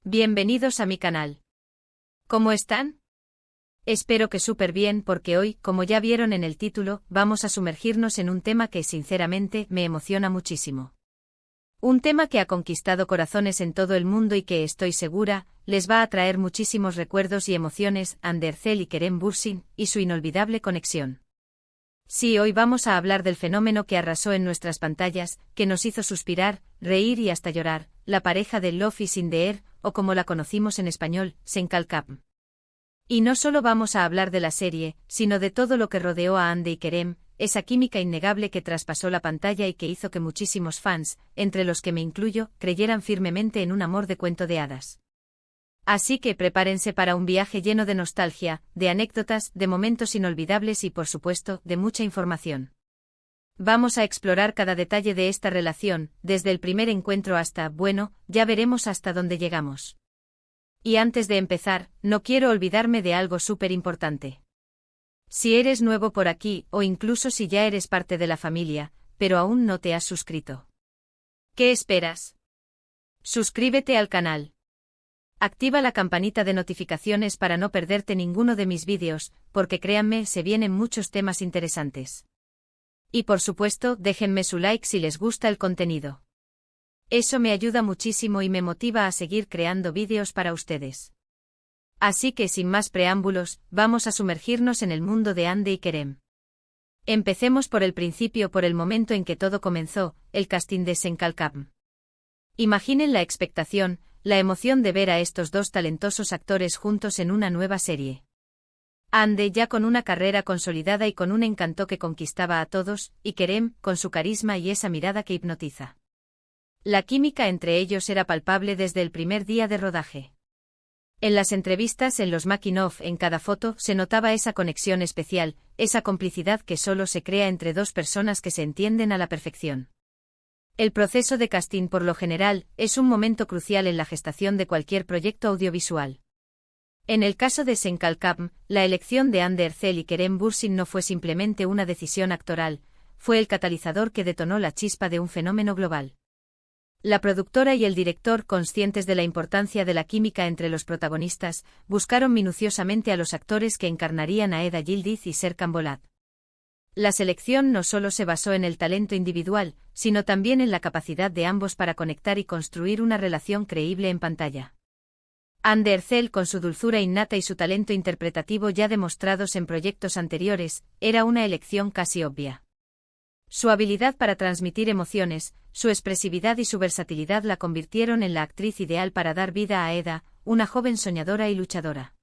Bienvenidos a mi canal. ¿Cómo están? Espero que súper bien porque hoy, como ya vieron en el título, vamos a sumergirnos en un tema que sinceramente me emociona muchísimo. Un tema que ha conquistado corazones en todo el mundo y que, estoy segura, les va a traer muchísimos recuerdos y emociones, Ander Zel y Kerem Bürsin, y su inolvidable conexión. Sí, hoy vamos a hablar del fenómeno que arrasó en nuestras pantallas, que nos hizo suspirar, reír y hasta llorar, la pareja de Love is in the air, o como la conocimos en español, Senkalkam. Y no solo vamos a hablar de la serie, sino de todo lo que rodeó a Hande y Kerem, esa química innegable que traspasó la pantalla y que hizo que muchísimos fans, entre los que me incluyo, creyeran firmemente en un amor de cuento de hadas. Así que prepárense para un viaje lleno de nostalgia, de anécdotas, de momentos inolvidables y por supuesto, de mucha información. Vamos a explorar cada detalle de esta relación, desde el primer encuentro hasta, bueno, ya veremos hasta dónde llegamos. Y antes de empezar, no quiero olvidarme de algo súper importante. Si eres nuevo por aquí, o incluso si ya eres parte de la familia, pero aún no te has suscrito. ¿Qué esperas? Suscríbete al canal. Activa la campanita de notificaciones para no perderte ninguno de mis vídeos, porque créanme, se vienen muchos temas interesantes. Y por supuesto, déjenme su like si les gusta el contenido. Eso me ayuda muchísimo y me motiva a seguir creando vídeos para ustedes. Así que sin más preámbulos, vamos a sumergirnos en el mundo de Hande y Kerem. Empecemos por el principio, por el momento en que todo comenzó, el casting de Senkalkam. Imaginen la expectación, la emoción de ver a estos dos talentosos actores juntos en una nueva serie. Hande ya con una carrera consolidada y con un encanto que conquistaba a todos, y Kerem, con su carisma y esa mirada que hipnotiza. La química entre ellos era palpable desde el primer día de rodaje. En las entrevistas, en los making-of, en cada foto, se notaba esa conexión especial, esa complicidad que solo se crea entre dos personas que se entienden a la perfección. El proceso de casting, por lo general, es un momento crucial en la gestación de cualquier proyecto audiovisual. En el caso de Senkalkam, la elección de Ander Zel y Kerem Bürsin no fue simplemente una decisión actoral, fue el catalizador que detonó la chispa de un fenómeno global. La productora y el director, conscientes de la importancia de la química entre los protagonistas, buscaron minuciosamente a los actores que encarnarían a Eda Yildiz y Serkan Bolat. La selección no solo se basó en el talento individual, sino también en la capacidad de ambos para conectar y construir una relación creíble en pantalla. Ander Zel, con su dulzura innata y su talento interpretativo ya demostrados en proyectos anteriores, era una elección casi obvia. Su habilidad para transmitir emociones, su expresividad y su versatilidad la convirtieron en la actriz ideal para dar vida a Eda, una joven soñadora y luchadora.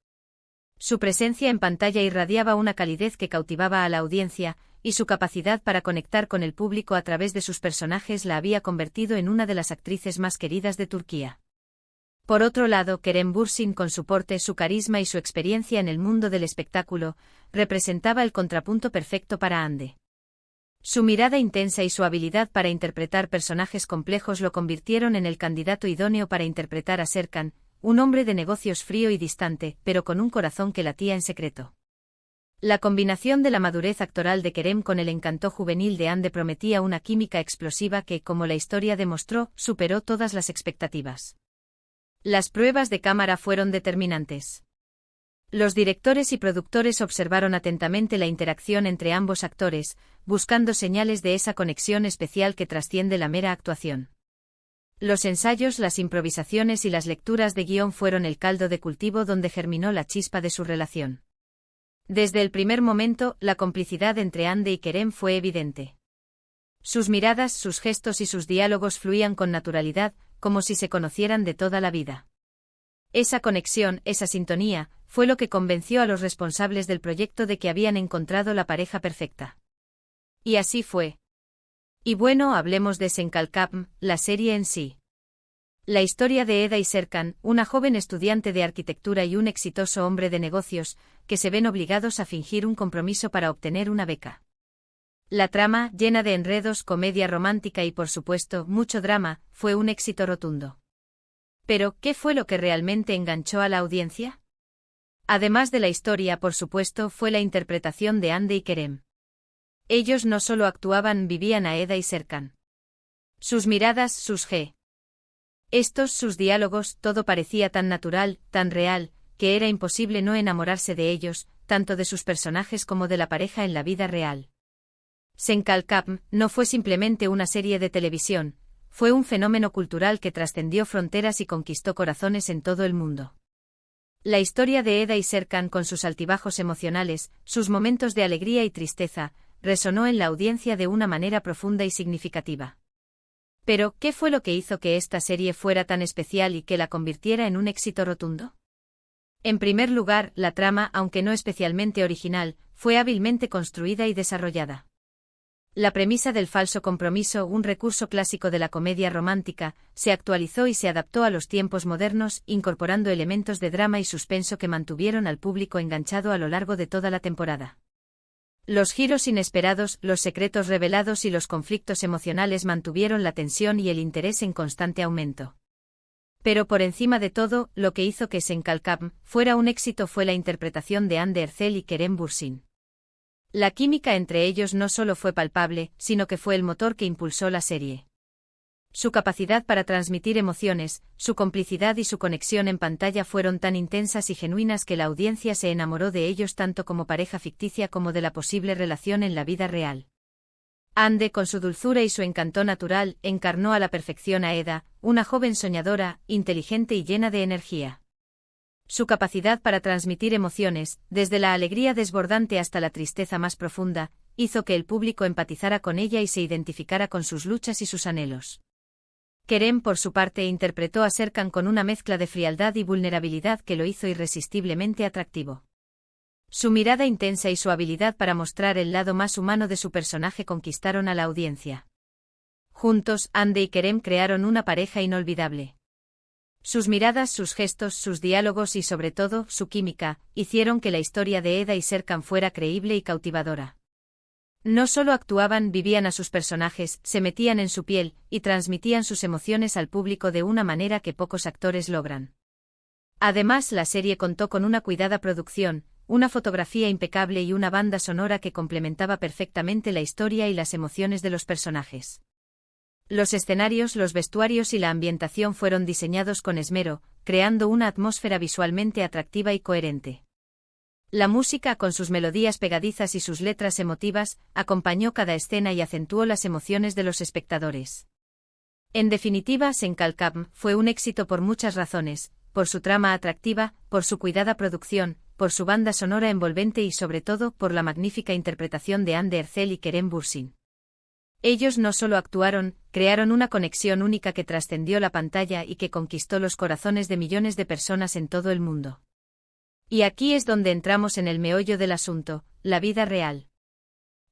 Su presencia en pantalla irradiaba una calidez que cautivaba a la audiencia, y su capacidad para conectar con el público a través de sus personajes la había convertido en una de las actrices más queridas de Turquía. Por otro lado, Kerem Bürsin, con su porte, su carisma y su experiencia en el mundo del espectáculo, representaba el contrapunto perfecto para Hande. Su mirada intensa y su habilidad para interpretar personajes complejos lo convirtieron en el candidato idóneo para interpretar a Serkan, un hombre de negocios frío y distante, pero con un corazón que latía en secreto. La combinación de la madurez actoral de Kerem con el encanto juvenil de Hande prometía una química explosiva que, como la historia demostró, superó todas las expectativas. Las pruebas de cámara fueron determinantes. Los directores y productores observaron atentamente la interacción entre ambos actores, buscando señales de esa conexión especial que trasciende la mera actuación. Los ensayos, las improvisaciones y las lecturas de guión fueron el caldo de cultivo donde germinó la chispa de su relación. Desde el primer momento, la complicidad entre Hande y Kerem fue evidente. Sus miradas, sus gestos y sus diálogos fluían con naturalidad, como si se conocieran de toda la vida. Esa conexión, esa sintonía, fue lo que convenció a los responsables del proyecto de que habían encontrado la pareja perfecta. Y así fue. Y bueno, hablemos de Senkalkam, la serie en sí. La historia de Eda y Serkan, una joven estudiante de arquitectura y un exitoso hombre de negocios, que se ven obligados a fingir un compromiso para obtener una beca. La trama, llena de enredos, comedia romántica y por supuesto, mucho drama, fue un éxito rotundo. Pero, ¿qué fue lo que realmente enganchó a la audiencia? Además de la historia, por supuesto, fue la interpretación de Hande y Kerem. Ellos no solo actuaban, vivían a Eda y Serkan. Sus miradas, sus Sus diálogos, todo parecía tan natural, tan real, que era imposible no enamorarse de ellos, tanto de sus personajes como de la pareja en la vida real. Senkalkam no fue simplemente una serie de televisión, fue un fenómeno cultural que trascendió fronteras y conquistó corazones en todo el mundo. La historia de Eda y Serkan con sus altibajos emocionales, sus momentos de alegría y tristeza, resonó en la audiencia de una manera profunda y significativa. Pero, ¿qué fue lo que hizo que esta serie fuera tan especial y que la convirtiera en un éxito rotundo? En primer lugar, la trama, aunque no especialmente original, fue hábilmente construida y desarrollada. La premisa del falso compromiso, un recurso clásico de la comedia romántica, se actualizó y se adaptó a los tiempos modernos, incorporando elementos de drama y suspenso que mantuvieron al público enganchado a lo largo de toda la temporada. Los giros inesperados, los secretos revelados y los conflictos emocionales mantuvieron la tensión y el interés en constante aumento. Pero por encima de todo, lo que hizo que Senkalkam fuera un éxito fue la interpretación de Hande Erçel y Kerem Bürsin. La química entre ellos no solo fue palpable, sino que fue el motor que impulsó la serie. Su capacidad para transmitir emociones, su complicidad y su conexión en pantalla fueron tan intensas y genuinas que la audiencia se enamoró de ellos tanto como pareja ficticia como de la posible relación en la vida real. Hande, con su dulzura y su encanto natural, encarnó a la perfección a Eda, una joven soñadora, inteligente y llena de energía. Su capacidad para transmitir emociones, desde la alegría desbordante hasta la tristeza más profunda, hizo que el público empatizara con ella y se identificara con sus luchas y sus anhelos. Kerem, por su parte, interpretó a Serkan con una mezcla de frialdad y vulnerabilidad que lo hizo irresistiblemente atractivo. Su mirada intensa y su habilidad para mostrar el lado más humano de su personaje conquistaron a la audiencia. Juntos, Hande y Kerem crearon una pareja inolvidable. Sus miradas, sus gestos, sus diálogos y sobre todo, su química, hicieron que la historia de Eda y Serkan fuera creíble y cautivadora. No solo actuaban, vivían a sus personajes, se metían en su piel, y transmitían sus emociones al público de una manera que pocos actores logran. Además, la serie contó con una cuidada producción, una fotografía impecable y una banda sonora que complementaba perfectamente la historia y las emociones de los personajes. Los escenarios, los vestuarios y la ambientación fueron diseñados con esmero, creando una atmósfera visualmente atractiva y coherente. La música, con sus melodías pegadizas y sus letras emotivas, acompañó cada escena y acentuó las emociones de los espectadores. En definitiva, Senkalkam fue un éxito por muchas razones, por su trama atractiva, por su cuidada producción, por su banda sonora envolvente y sobre todo por la magnífica interpretación de Hande Erçel y Kerem Bürsin. Ellos no solo actuaron, crearon una conexión única que trascendió la pantalla y que conquistó los corazones de millones de personas en todo el mundo. Y aquí es donde entramos en el meollo del asunto, la vida real.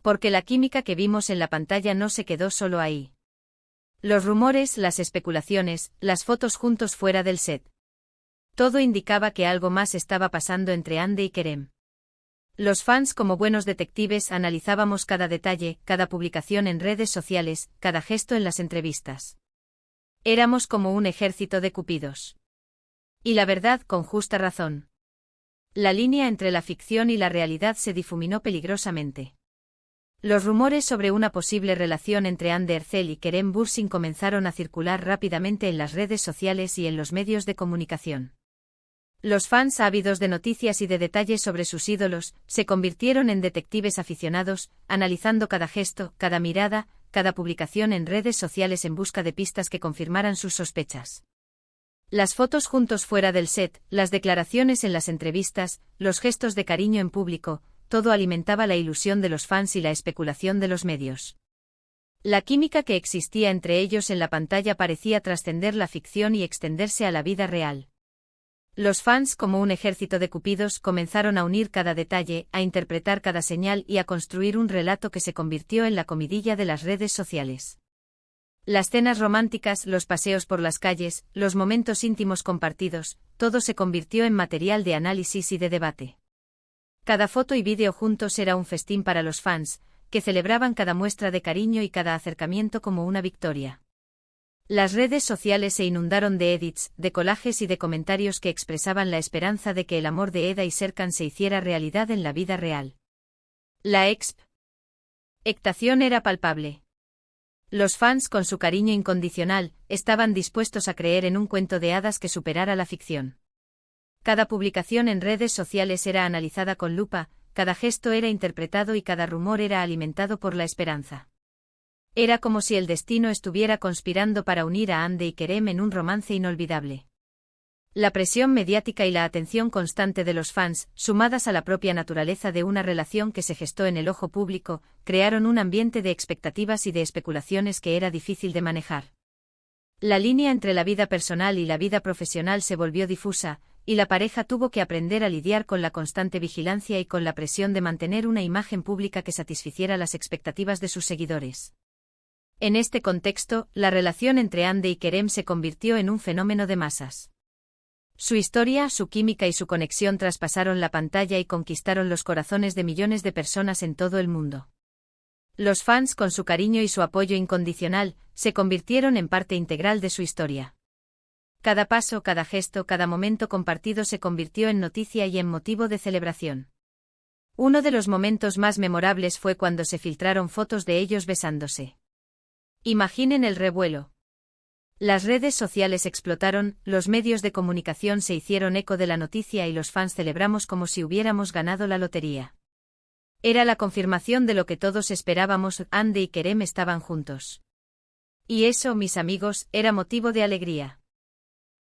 Porque la química que vimos en la pantalla no se quedó solo ahí. Los rumores, las especulaciones, las fotos juntos fuera del set. Todo indicaba que algo más estaba pasando entre Hande y Kerem. Los fans, como buenos detectives, analizábamos cada detalle, cada publicación en redes sociales, cada gesto en las entrevistas. Éramos como un ejército de cupidos. Y la verdad, con justa razón. La línea entre la ficción y la realidad se difuminó peligrosamente. Los rumores sobre una posible relación entre Hande Erçel y Kerem Bürsin comenzaron a circular rápidamente en las redes sociales y en los medios de comunicación. Los fans, ávidos de noticias y de detalles sobre sus ídolos, se convirtieron en detectives aficionados, analizando cada gesto, cada mirada, cada publicación en redes sociales en busca de pistas que confirmaran sus sospechas. Las fotos juntos fuera del set, las declaraciones en las entrevistas, los gestos de cariño en público, todo alimentaba la ilusión de los fans y la especulación de los medios. La química que existía entre ellos en la pantalla parecía trascender la ficción y extenderse a la vida real. Los fans, como un ejército de cupidos, comenzaron a unir cada detalle, a interpretar cada señal y a construir un relato que se convirtió en la comidilla de las redes sociales. Las cenas románticas, los paseos por las calles, los momentos íntimos compartidos, todo se convirtió en material de análisis y de debate. Cada foto y vídeo juntos era un festín para los fans, que celebraban cada muestra de cariño y cada acercamiento como una victoria. Las redes sociales se inundaron de edits, de collages y de comentarios que expresaban la esperanza de que el amor de Eda y Serkan se hiciera realidad en la vida real. La expectación era palpable. Los fans, con su cariño incondicional, estaban dispuestos a creer en un cuento de hadas que superara la ficción. Cada publicación en redes sociales era analizada con lupa, cada gesto era interpretado y cada rumor era alimentado por la esperanza. Era como si el destino estuviera conspirando para unir a Hande y Kerem en un romance inolvidable. La presión mediática y la atención constante de los fans, sumadas a la propia naturaleza de una relación que se gestó en el ojo público, crearon un ambiente de expectativas y de especulaciones que era difícil de manejar. La línea entre la vida personal y la vida profesional se volvió difusa, y la pareja tuvo que aprender a lidiar con la constante vigilancia y con la presión de mantener una imagen pública que satisficiera las expectativas de sus seguidores. En este contexto, la relación entre Hande y Kerem se convirtió en un fenómeno de masas. Su historia, su química y su conexión traspasaron la pantalla y conquistaron los corazones de millones de personas en todo el mundo. Los fans, con su cariño y su apoyo incondicional, se convirtieron en parte integral de su historia. Cada paso, cada gesto, cada momento compartido se convirtió en noticia y en motivo de celebración. Uno de los momentos más memorables fue cuando se filtraron fotos de ellos besándose. Imaginen el revuelo. Las redes sociales explotaron, los medios de comunicación se hicieron eco de la noticia y los fans celebramos como si hubiéramos ganado la lotería. Era la confirmación de lo que todos esperábamos, Hande y Kerem estaban juntos. Y eso, mis amigos, era motivo de alegría.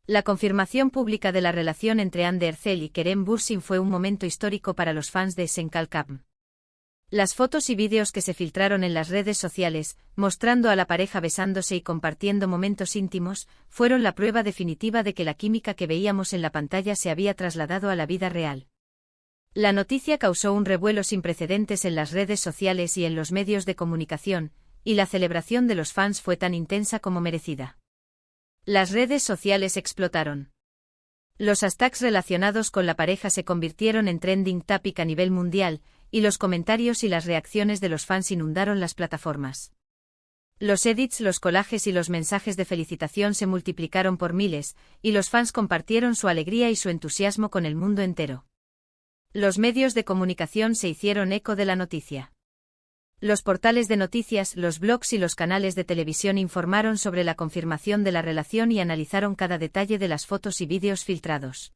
La confirmación pública de la relación entre Hande Erçel y Kerem Bürsin fue un momento histórico para los fans de Senkalkam. Las fotos y vídeos que se filtraron en las redes sociales, mostrando a la pareja besándose y compartiendo momentos íntimos, fueron la prueba definitiva de que la química que veíamos en la pantalla se había trasladado a la vida real. La noticia causó un revuelo sin precedentes en las redes sociales y en los medios de comunicación, y la celebración de los fans fue tan intensa como merecida. Las redes sociales explotaron. Los hashtags relacionados con la pareja se convirtieron en trending topic a nivel mundial, y los comentarios y las reacciones de los fans inundaron las plataformas. Los edits, los collages y los mensajes de felicitación se multiplicaron por miles, y los fans compartieron su alegría y su entusiasmo con el mundo entero. Los medios de comunicación se hicieron eco de la noticia. Los portales de noticias, los blogs y los canales de televisión informaron sobre la confirmación de la relación y analizaron cada detalle de las fotos y vídeos filtrados.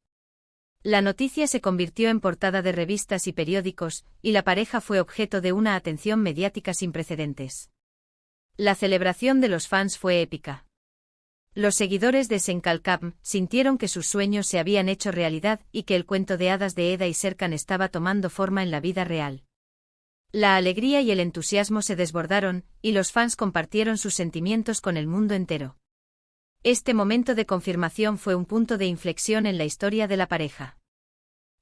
La noticia se convirtió en portada de revistas y periódicos, y la pareja fue objeto de una atención mediática sin precedentes. La celebración de los fans fue épica. Los seguidores de Senkalkam sintieron que sus sueños se habían hecho realidad y que el cuento de hadas de Eda y Serkan estaba tomando forma en la vida real. La alegría y el entusiasmo se desbordaron, y los fans compartieron sus sentimientos con el mundo entero. Este momento de confirmación fue un punto de inflexión en la historia de la pareja.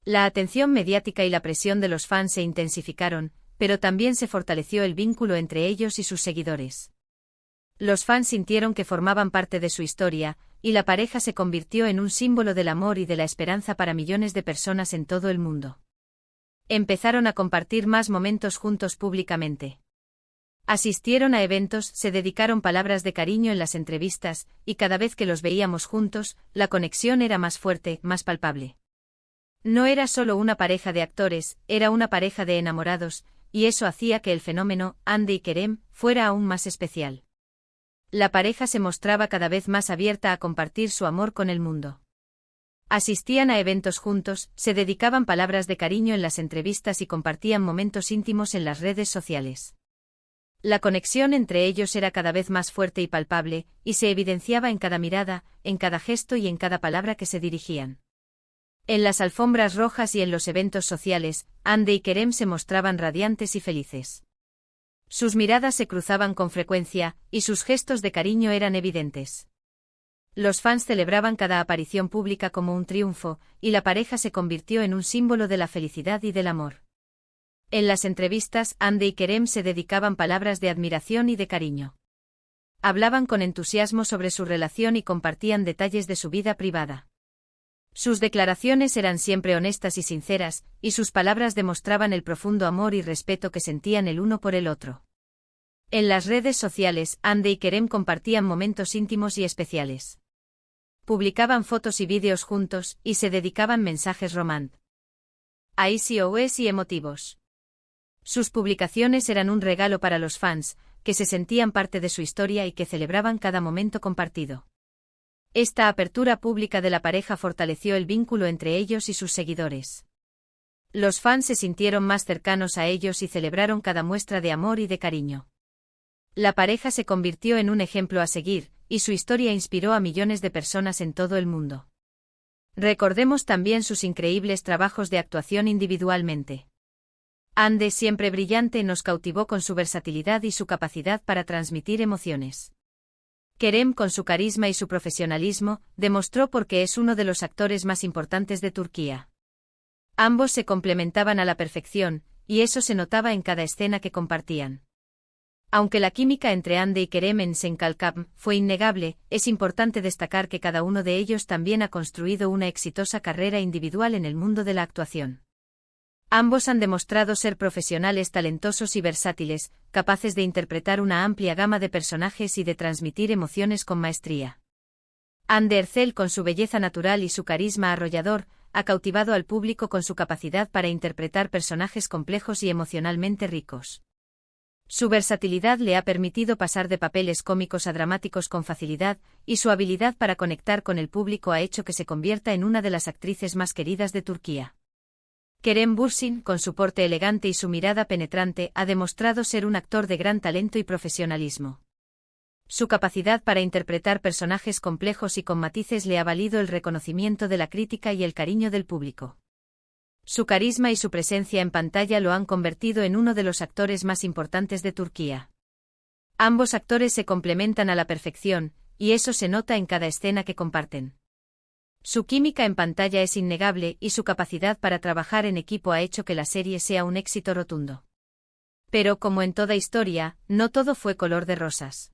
La atención mediática y la presión de los fans se intensificaron, pero también se fortaleció el vínculo entre ellos y sus seguidores. Los fans sintieron que formaban parte de su historia, y la pareja se convirtió en un símbolo del amor y de la esperanza para millones de personas en todo el mundo. Empezaron a compartir más momentos juntos públicamente. Asistieron a eventos, se dedicaron palabras de cariño en las entrevistas, y cada vez que los veíamos juntos, la conexión era más fuerte, más palpable. No era solo una pareja de actores, era una pareja de enamorados, y eso hacía que el fenómeno, Hande y Kerem, fuera aún más especial. La pareja se mostraba cada vez más abierta a compartir su amor con el mundo. Asistían a eventos juntos, se dedicaban palabras de cariño en las entrevistas y compartían momentos íntimos en las redes sociales. La conexión entre ellos era cada vez más fuerte y palpable, y se evidenciaba en cada mirada, en cada gesto y en cada palabra que se dirigían. En las alfombras rojas y en los eventos sociales, Hande y Kerem se mostraban radiantes y felices. Sus miradas se cruzaban con frecuencia, y sus gestos de cariño eran evidentes. Los fans celebraban cada aparición pública como un triunfo, y la pareja se convirtió en un símbolo de la felicidad y del amor. En las entrevistas, Hande y Kerem se dedicaban palabras de admiración y de cariño. Hablaban con entusiasmo sobre su relación y compartían detalles de su vida privada. Sus declaraciones eran siempre honestas y sinceras, y sus palabras demostraban el profundo amor y respeto que sentían el uno por el otro. En las redes sociales, Hande y Kerem compartían momentos íntimos y especiales. Publicaban fotos y vídeos juntos, y se dedicaban mensajes románticos y emotivos. Sus publicaciones eran un regalo para los fans, que se sentían parte de su historia y que celebraban cada momento compartido. Esta apertura pública de la pareja fortaleció el vínculo entre ellos y sus seguidores. Los fans se sintieron más cercanos a ellos y celebraron cada muestra de amor y de cariño. La pareja se convirtió en un ejemplo a seguir, y su historia inspiró a millones de personas en todo el mundo. Recordemos también sus increíbles trabajos de actuación individualmente. Ande, siempre brillante, nos cautivó con su versatilidad y su capacidad para transmitir emociones. Kerem, con su carisma y su profesionalismo, demostró por qué es uno de los actores más importantes de Turquía. Ambos se complementaban a la perfección, y eso se notaba en cada escena que compartían. Aunque la química entre Hande y Kerem en Senkalkam fue innegable, es importante destacar que cada uno de ellos también ha construido una exitosa carrera individual en el mundo de la actuación. Ambos han demostrado ser profesionales talentosos y versátiles, capaces de interpretar una amplia gama de personajes y de transmitir emociones con maestría. Hande Erçel, con su belleza natural y su carisma arrollador, ha cautivado al público con su capacidad para interpretar personajes complejos y emocionalmente ricos. Su versatilidad le ha permitido pasar de papeles cómicos a dramáticos con facilidad, y su habilidad para conectar con el público ha hecho que se convierta en una de las actrices más queridas de Turquía. Kerem Bürsin, con su porte elegante y su mirada penetrante, ha demostrado ser un actor de gran talento y profesionalismo. Su capacidad para interpretar personajes complejos y con matices le ha valido el reconocimiento de la crítica y el cariño del público. Su carisma y su presencia en pantalla lo han convertido en uno de los actores más importantes de Turquía. Ambos actores se complementan a la perfección, y eso se nota en cada escena que comparten. Su química en pantalla es innegable y su capacidad para trabajar en equipo ha hecho que la serie sea un éxito rotundo. Pero como en toda historia, no todo fue color de rosas.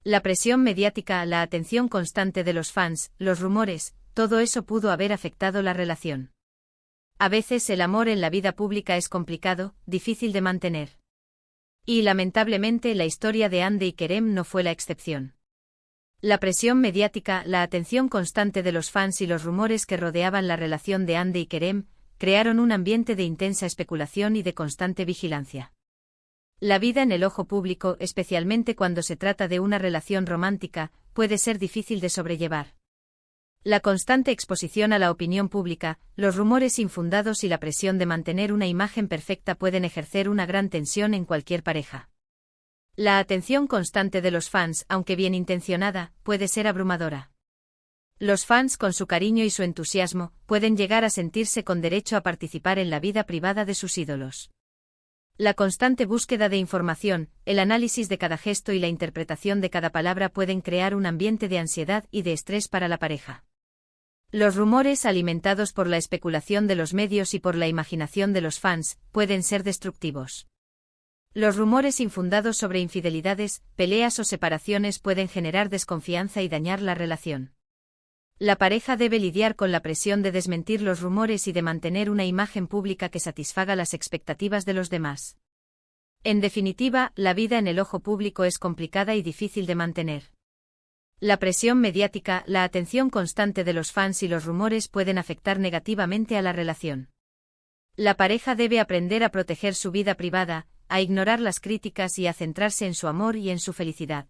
La presión mediática, la atención constante de los fans, los rumores, todo eso pudo haber afectado la relación. A veces el amor en la vida pública es complicado, difícil de mantener. Y lamentablemente la historia de Hande y Kerem no fue la excepción. La presión mediática, la atención constante de los fans y los rumores que rodeaban la relación de Hande y Kerem, crearon un ambiente de intensa especulación y de constante vigilancia. La vida en el ojo público, especialmente cuando se trata de una relación romántica, puede ser difícil de sobrellevar. La constante exposición a la opinión pública, los rumores infundados y la presión de mantener una imagen perfecta pueden ejercer una gran tensión en cualquier pareja. La atención constante de los fans, aunque bien intencionada, puede ser abrumadora. Los fans, con su cariño y su entusiasmo, pueden llegar a sentirse con derecho a participar en la vida privada de sus ídolos. La constante búsqueda de información, el análisis de cada gesto y la interpretación de cada palabra pueden crear un ambiente de ansiedad y de estrés para la pareja. Los rumores, alimentados por la especulación de los medios y por la imaginación de los fans, pueden ser destructivos. Los rumores infundados sobre infidelidades, peleas o separaciones pueden generar desconfianza y dañar la relación. La pareja debe lidiar con la presión de desmentir los rumores y de mantener una imagen pública que satisfaga las expectativas de los demás. En definitiva, la vida en el ojo público es complicada y difícil de mantener. La presión mediática, la atención constante de los fans y los rumores pueden afectar negativamente a la relación. La pareja debe aprender a proteger su vida privada, a ignorar las críticas y a centrarse en su amor y en su felicidad.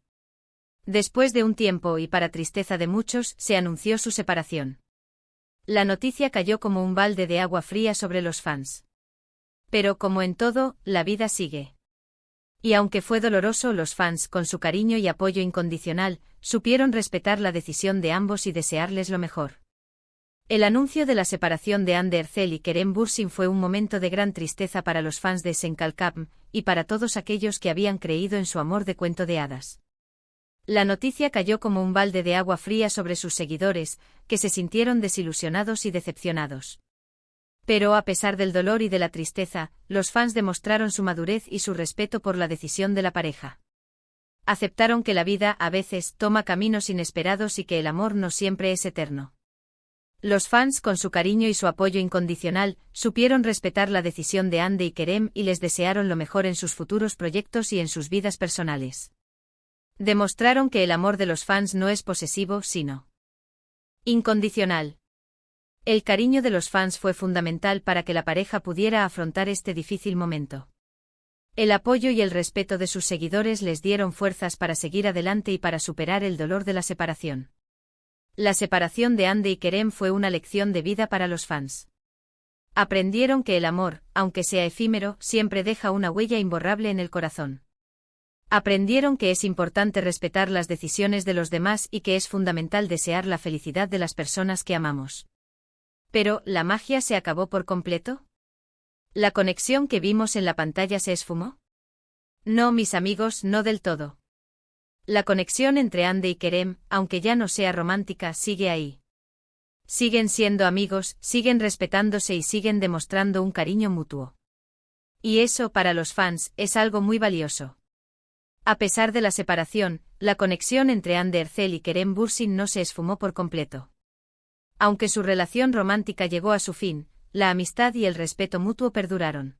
Después de un tiempo y para tristeza de muchos, se anunció su separación. La noticia cayó como un balde de agua fría sobre los fans. Pero como en todo, la vida sigue. Y aunque fue doloroso, los fans, con su cariño y apoyo incondicional, supieron respetar la decisión de ambos y desearles lo mejor. El anuncio de la separación de Hande Erçel y Kerem Bürsin fue un momento de gran tristeza para los fans de Senkalkam, y para todos aquellos que habían creído en su amor de cuento de hadas. La noticia cayó como un balde de agua fría sobre sus seguidores, que se sintieron desilusionados y decepcionados. Pero a pesar del dolor y de la tristeza, los fans demostraron su madurez y su respeto por la decisión de la pareja. Aceptaron que la vida, a veces, toma caminos inesperados y que el amor no siempre es eterno. Los fans, con su cariño y su apoyo incondicional, supieron respetar la decisión de Hande y Kerem y les desearon lo mejor en sus futuros proyectos y en sus vidas personales. Demostraron que el amor de los fans no es posesivo, sino incondicional. El cariño de los fans fue fundamental para que la pareja pudiera afrontar este difícil momento. El apoyo y el respeto de sus seguidores les dieron fuerzas para seguir adelante y para superar el dolor de la separación. La separación de Andy y Kerem fue una lección de vida para los fans. Aprendieron que el amor, aunque sea efímero, siempre deja una huella imborrable en el corazón. Aprendieron que es importante respetar las decisiones de los demás y que es fundamental desear la felicidad de las personas que amamos. Pero, ¿la magia se acabó por completo? ¿La conexión que vimos en la pantalla se esfumó? No, mis amigos, no del todo. La conexión entre Andy y Kerem, aunque ya no sea romántica, sigue ahí. Siguen siendo amigos, siguen respetándose y siguen demostrando un cariño mutuo. Y eso, para los fans, es algo muy valioso. A pesar de la separación, la conexión entre Ander Ercel y Kerem Bürsin no se esfumó por completo. Aunque su relación romántica llegó a su fin, la amistad y el respeto mutuo perduraron.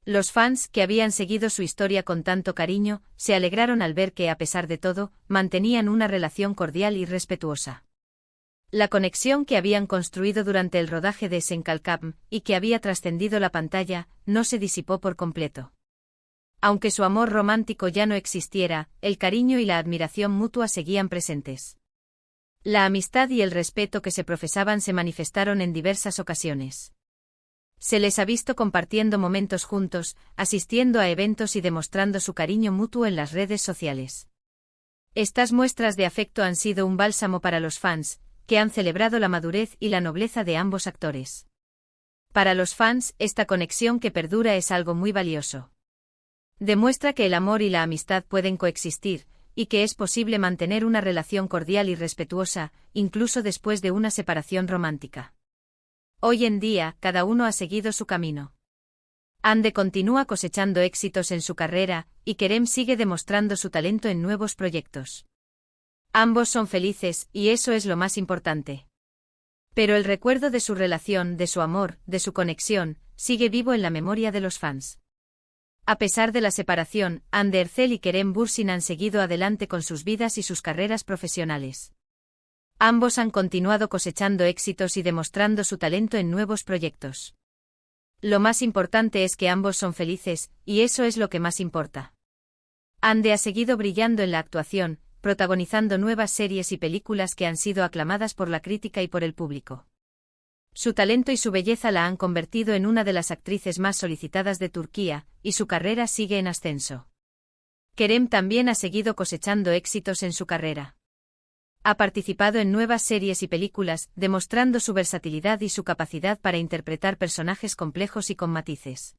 Los fans, que habían seguido su historia con tanto cariño, se alegraron al ver que, a pesar de todo, mantenían una relación cordial y respetuosa. La conexión que habían construido durante el rodaje de Senkalkam, y que había trascendido la pantalla, no se disipó por completo. Aunque su amor romántico ya no existiera, el cariño y la admiración mutua seguían presentes. La amistad y el respeto que se profesaban se manifestaron en diversas ocasiones. Se les ha visto compartiendo momentos juntos, asistiendo a eventos y demostrando su cariño mutuo en las redes sociales. Estas muestras de afecto han sido un bálsamo para los fans, que han celebrado la madurez y la nobleza de ambos actores. Para los fans, esta conexión que perdura es algo muy valioso. Demuestra que el amor y la amistad pueden coexistir, y que es posible mantener una relación cordial y respetuosa, incluso después de una separación romántica. Hoy en día, cada uno ha seguido su camino. Ande continúa cosechando éxitos en su carrera, y Kerem sigue demostrando su talento en nuevos proyectos. Ambos son felices, y eso es lo más importante. Pero el recuerdo de su relación, de su amor, de su conexión, sigue vivo en la memoria de los fans. A pesar de la separación, Ander Ercel y Kerem Bürsin han seguido adelante con sus vidas y sus carreras profesionales. Ambos han continuado cosechando éxitos y demostrando su talento en nuevos proyectos. Lo más importante es que ambos son felices, y eso es lo que más importa. Ande ha seguido brillando en la actuación, protagonizando nuevas series y películas que han sido aclamadas por la crítica y por el público. Su talento y su belleza la han convertido en una de las actrices más solicitadas de Turquía, y su carrera sigue en ascenso. Kerem también ha seguido cosechando éxitos en su carrera. Ha participado en nuevas series y películas, demostrando su versatilidad y su capacidad para interpretar personajes complejos y con matices.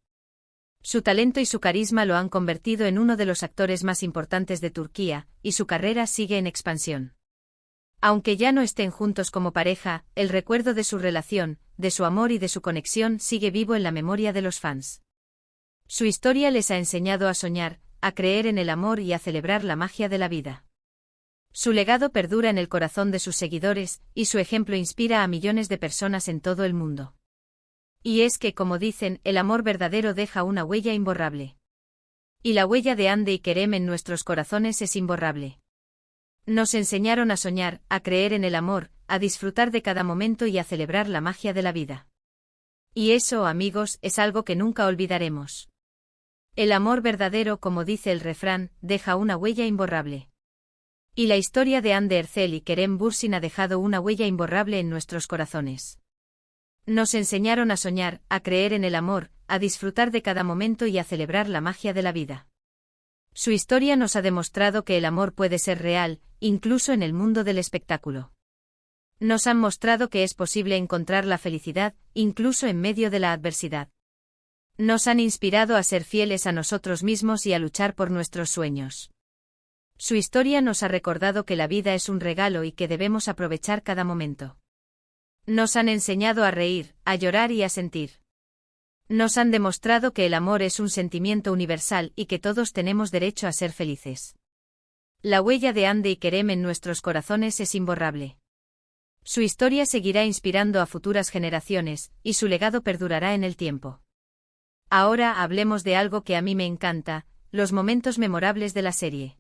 Su talento y su carisma lo han convertido en uno de los actores más importantes de Turquía, y su carrera sigue en expansión. Aunque ya no estén juntos como pareja, el recuerdo de su relación, de su amor y de su conexión sigue vivo en la memoria de los fans. Su historia les ha enseñado a soñar, a creer en el amor y a celebrar la magia de la vida. Su legado perdura en el corazón de sus seguidores, y su ejemplo inspira a millones de personas en todo el mundo. Y es que, como dicen, el amor verdadero deja una huella imborrable. Y la huella de Ande y Kerem en nuestros corazones es imborrable. Nos enseñaron a soñar, a creer en el amor, a disfrutar de cada momento y a celebrar la magia de la vida. Y eso, amigos, es algo que nunca olvidaremos. El amor verdadero, como dice el refrán, deja una huella imborrable. Y la historia de Ander Ercel y Kerem Bürsin ha dejado una huella imborrable en nuestros corazones. Nos enseñaron a soñar, a creer en el amor, a disfrutar de cada momento y a celebrar la magia de la vida. Su historia nos ha demostrado que el amor puede ser real, incluso en el mundo del espectáculo. Nos han mostrado que es posible encontrar la felicidad, incluso en medio de la adversidad. Nos han inspirado a ser fieles a nosotros mismos y a luchar por nuestros sueños. Su historia nos ha recordado que la vida es un regalo y que debemos aprovechar cada momento. Nos han enseñado a reír, a llorar y a sentir. Nos han demostrado que el amor es un sentimiento universal y que todos tenemos derecho a ser felices. La huella de Ande y Kerem en nuestros corazones es imborrable. Su historia seguirá inspirando a futuras generaciones, y su legado perdurará en el tiempo. Ahora hablemos de algo que a mí me encanta, los momentos memorables de la serie.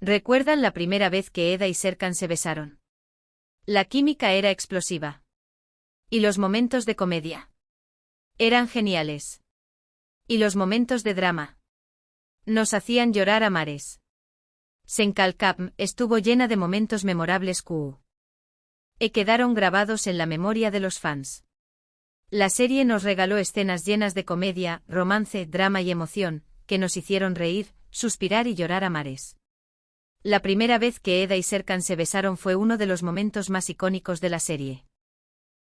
¿Recuerdan la primera vez que Eda y Serkan se besaron? La química era explosiva. ¿Y los momentos de comedia? Eran geniales. ¿Y los momentos de drama? Nos hacían llorar a mares. Senkalcam estuvo llena de momentos memorables que quedaron grabados en la memoria de los fans. La serie nos regaló escenas llenas de comedia, romance, drama y emoción, que nos hicieron reír, suspirar y llorar a mares. La primera vez que Eda y Serkan se besaron fue uno de los momentos más icónicos de la serie.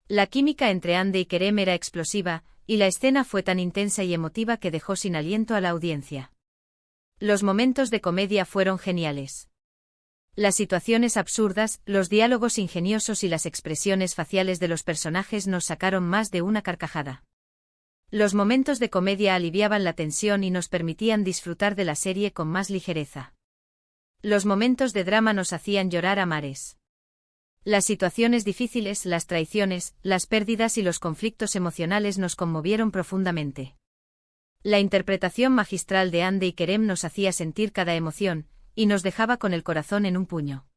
La química entre Hande y Kerem era explosiva, y la escena fue tan intensa y emotiva que dejó sin aliento a la audiencia. Los momentos de comedia fueron geniales. Las situaciones absurdas, los diálogos ingeniosos y las expresiones faciales de los personajes nos sacaron más de una carcajada. Los momentos de comedia aliviaban la tensión y nos permitían disfrutar de la serie con más ligereza. Los momentos de drama nos hacían llorar a mares. Las situaciones difíciles, las traiciones, las pérdidas y los conflictos emocionales nos conmovieron profundamente. La interpretación magistral de Hande y Kerem nos hacía sentir cada emoción, y nos dejaba con el corazón en un puño.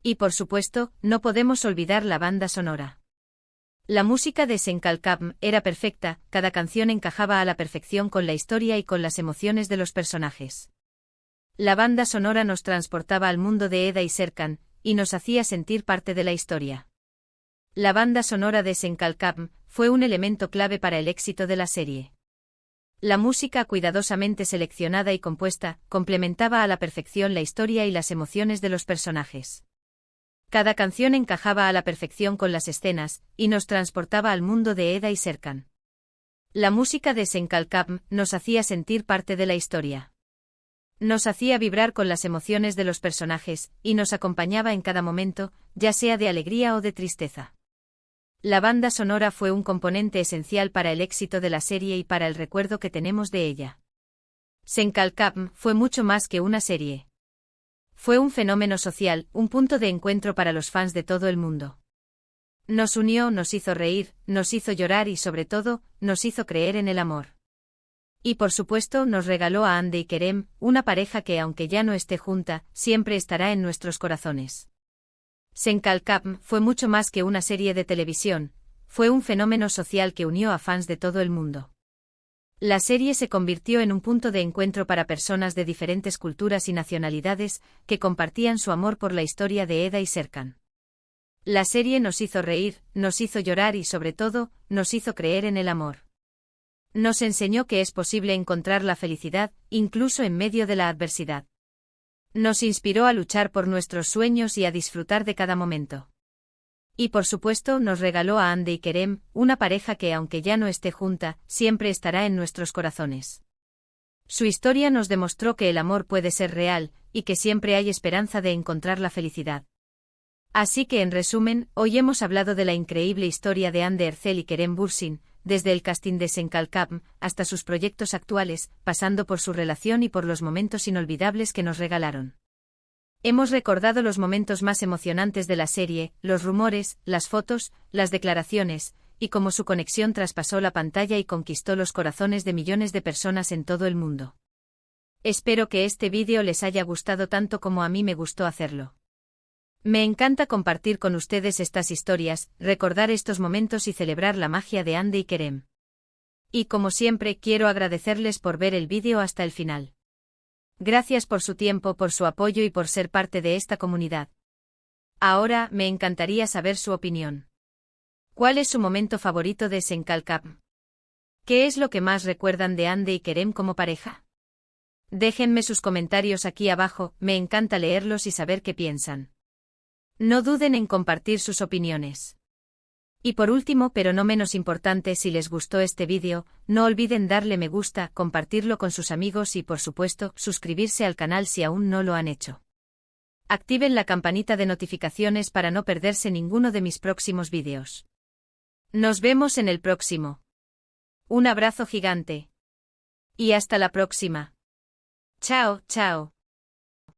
Y por supuesto, no podemos olvidar la banda sonora. La música de Senkalcam era perfecta, cada canción encajaba a la perfección con la historia y con las emociones de los personajes. La banda sonora nos transportaba al mundo de Eda y Serkan, y nos hacía sentir parte de la historia. La banda sonora de Senkalcam fue un elemento clave para el éxito de la serie. La música cuidadosamente seleccionada y compuesta complementaba a la perfección la historia y las emociones de los personajes. Cada canción encajaba a la perfección con las escenas, y nos transportaba al mundo de Eda y Serkan. La música de Senkalcam nos hacía sentir parte de la historia. Nos hacía vibrar con las emociones de los personajes, y nos acompañaba en cada momento, ya sea de alegría o de tristeza. La banda sonora fue un componente esencial para el éxito de la serie y para el recuerdo que tenemos de ella. Senkalcam fue mucho más que una serie. Fue un fenómeno social, un punto de encuentro para los fans de todo el mundo. Nos unió, nos hizo reír, nos hizo llorar y sobre todo, nos hizo creer en el amor. Y por supuesto nos regaló a Hande y Kerem, una pareja que aunque ya no esté junta, siempre estará en nuestros corazones. Senkalcam fue mucho más que una serie de televisión, fue un fenómeno social que unió a fans de todo el mundo. La serie se convirtió en un punto de encuentro para personas de diferentes culturas y nacionalidades, que compartían su amor por la historia de Eda y Serkan. La serie nos hizo reír, nos hizo llorar y sobre todo, nos hizo creer en el amor. Nos enseñó que es posible encontrar la felicidad, incluso en medio de la adversidad. Nos inspiró a luchar por nuestros sueños y a disfrutar de cada momento. Y por supuesto nos regaló a Hande y Kerem, una pareja que aunque ya no esté junta, siempre estará en nuestros corazones. Su historia nos demostró que el amor puede ser real, y que siempre hay esperanza de encontrar la felicidad. Así que en resumen, hoy hemos hablado de la increíble historia de Hande Erçel y Kerem Bürsin, desde el casting de Senkalcam hasta sus proyectos actuales, pasando por su relación y por los momentos inolvidables que nos regalaron. Hemos recordado los momentos más emocionantes de la serie, los rumores, las fotos, las declaraciones, y cómo su conexión traspasó la pantalla y conquistó los corazones de millones de personas en todo el mundo. Espero que este vídeo les haya gustado tanto como a mí me gustó hacerlo. Me encanta compartir con ustedes estas historias, recordar estos momentos y celebrar la magia de Hande y Kerem. Y como siempre quiero agradecerles por ver el vídeo hasta el final. Gracias por su tiempo, por su apoyo y por ser parte de esta comunidad. Ahora, me encantaría saber su opinión. ¿Cuál es su momento favorito de Senkalcam? ¿Qué es lo que más recuerdan de Hande y Kerem como pareja? Déjenme sus comentarios aquí abajo, me encanta leerlos y saber qué piensan. No duden en compartir sus opiniones. Y por último, pero no menos importante, si les gustó este vídeo, no olviden darle me gusta, compartirlo con sus amigos y por supuesto, suscribirse al canal si aún no lo han hecho. Activen la campanita de notificaciones para no perderse ninguno de mis próximos vídeos. Nos vemos en el próximo. Un abrazo gigante. Y hasta la próxima. Chao, chao.